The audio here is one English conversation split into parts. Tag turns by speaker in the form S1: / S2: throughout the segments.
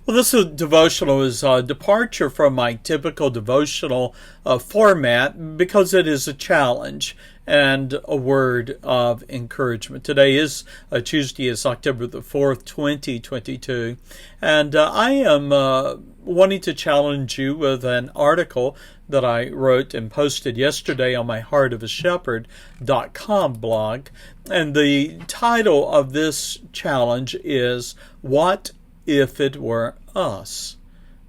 S1: Well, this devotional is a departure from my typical devotional format because it is a challenge and a word of encouragement. Today is Tuesday, is October the 4th, 2022, and I am wanting to challenge you with an article that I wrote and posted yesterday on my heartofashepherd.com blog, and the title of this challenge is "What If It Were Us?"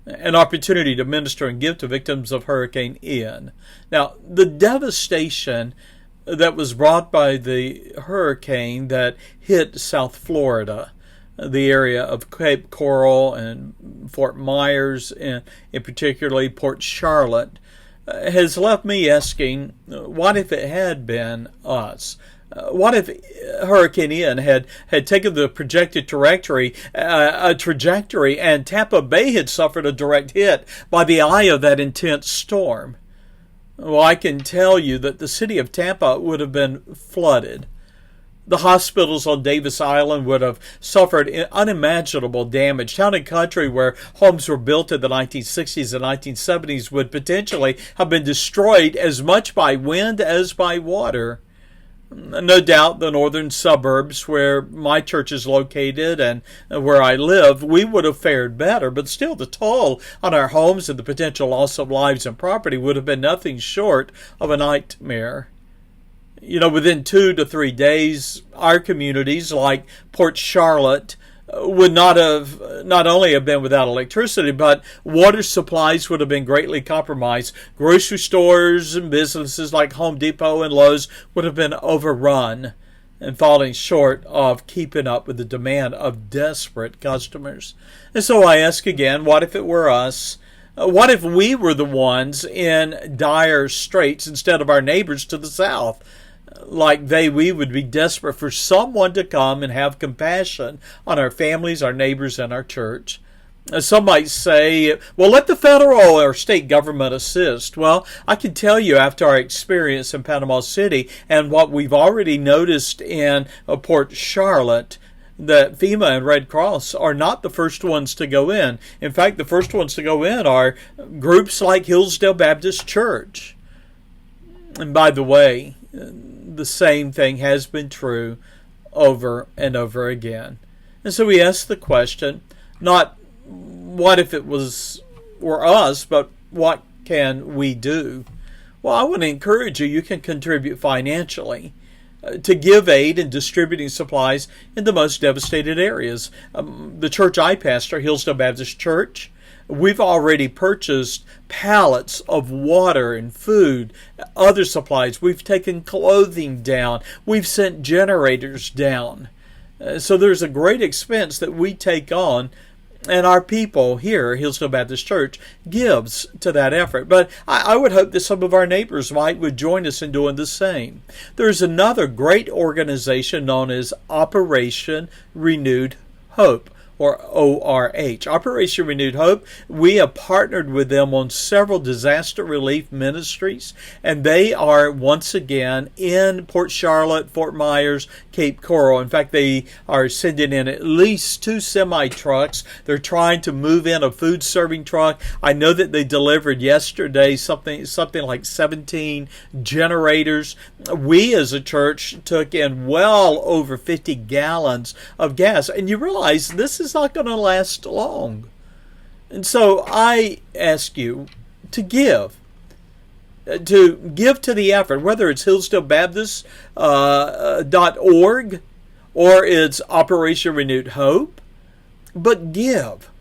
S1: An opportunity to minister and give to victims of Hurricane Ian. Now, the devastation that was brought by the hurricane that hit South Florida, the area of Cape Coral and Fort Myers, and in particularly Port Charlotte, has left me asking, what if it had been us? What if Hurricane Ian had taken the projected trajectory, and Tampa Bay had suffered a direct hit by the eye of that intense storm? Well, I can tell you that the city of Tampa would have been flooded. The hospitals on Davis Island would have suffered unimaginable damage. Town and country where homes were built in the 1960s and 1970s would potentially have been destroyed as much by wind as by water. No doubt the northern suburbs where my church is located and where I live, we would have fared better, but still the toll on our homes and the potential loss of lives and property would have been nothing short of a nightmare. You know, within 2 to 3 days, our communities like Port Charlotte would not only have been without electricity, but water supplies would have been greatly compromised. Grocery stores and businesses like Home Depot and Lowe's would have been overrun and falling short of keeping up with the demand of desperate customers. And so I ask again, what if it were us? What if we were the ones in dire straits instead of our neighbors to the south? Like we would be desperate for someone to come and have compassion on our families, our neighbors, and our church. Some might say, well, let the federal or state government assist. Well, I can tell you after our experience in Panama City and what we've already noticed in Port Charlotte, that FEMA and Red Cross are not the first ones to go in. In fact, the first ones to go in are groups like Hillsdale Baptist Church. And by the way, the same thing has been true over and over again. And so we ask the question, not what if it were us, but what can we do? Well, I want to encourage you, you can contribute financially to give aid in distributing supplies in the most devastated areas. The church I pastor, Hillsdale Baptist Church, we've already purchased pallets of water and food, other supplies. We've taken clothing down. We've sent generators down. So there's a great expense that we take on, and our people here, Hillsdale Baptist Church, gives to that effort. But I would hope that some of our neighbors would join us in doing the same. There's another great organization known as Operation Renewed Hope, or ORH. Operation Renewed Hope, we have partnered with them on several disaster relief ministries, and they are once again in Port Charlotte, Fort Myers, Cape Coral. In fact, they are sending in at least 2 semi-trucks. They're trying to move in a food serving truck. I know that they delivered yesterday something like 17 generators. We as a church took in well over 50 gallons of gas, and you realize this is not going to last long. And so I ask you to give to the effort, whether it's HillsdaleBaptist.org or it's Operation Renewed Hope, but give,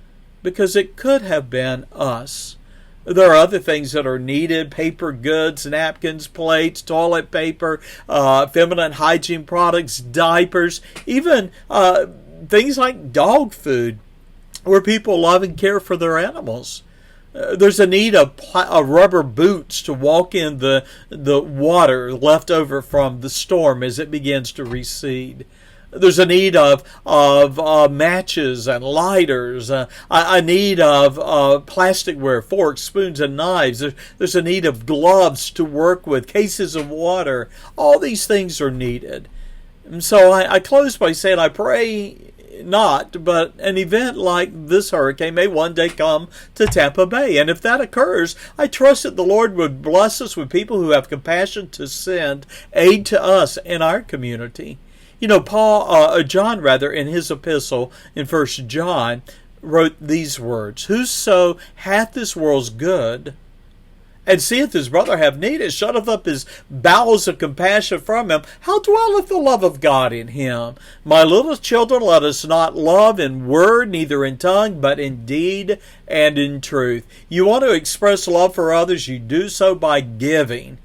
S1: because it could have been us. There are other things that are needed: paper goods, napkins, plates, toilet paper, feminine hygiene products, diapers, even things like dog food, where people love and care for their animals. There's a need of rubber boots to walk in the water left over from the storm as it begins to recede. There's a need of matches and lighters, a need of plasticware, forks, spoons, and knives. There's a need of gloves to work with, cases of water. All these things are needed. And so I close by saying I pray not, but an event like this hurricane may one day come to Tampa Bay. And if that occurs, I trust that the Lord would bless us with people who have compassion to send aid to us in our community. You know, John, in his epistle in 1 John, wrote these words, "Whoso hath this world's good, and seeth his brother have need, and shutteth up his bowels of compassion from him, how dwelleth the love of God in him? My little children, let us not love in word, neither in tongue, but in deed and in truth." You want to express love for others, you do so by giving.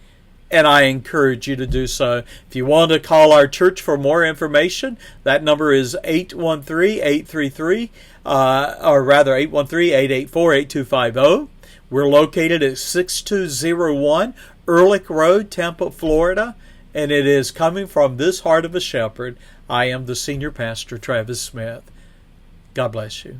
S1: And I encourage you to do so. If you want to call our church for more information, that number is 813-833, 813-884-8250. We're located at 6201 Ehrlich Road, Tampa, Florida, and it is coming from this heart of a shepherd. I am the Senior Pastor, Travis Smith. God bless you.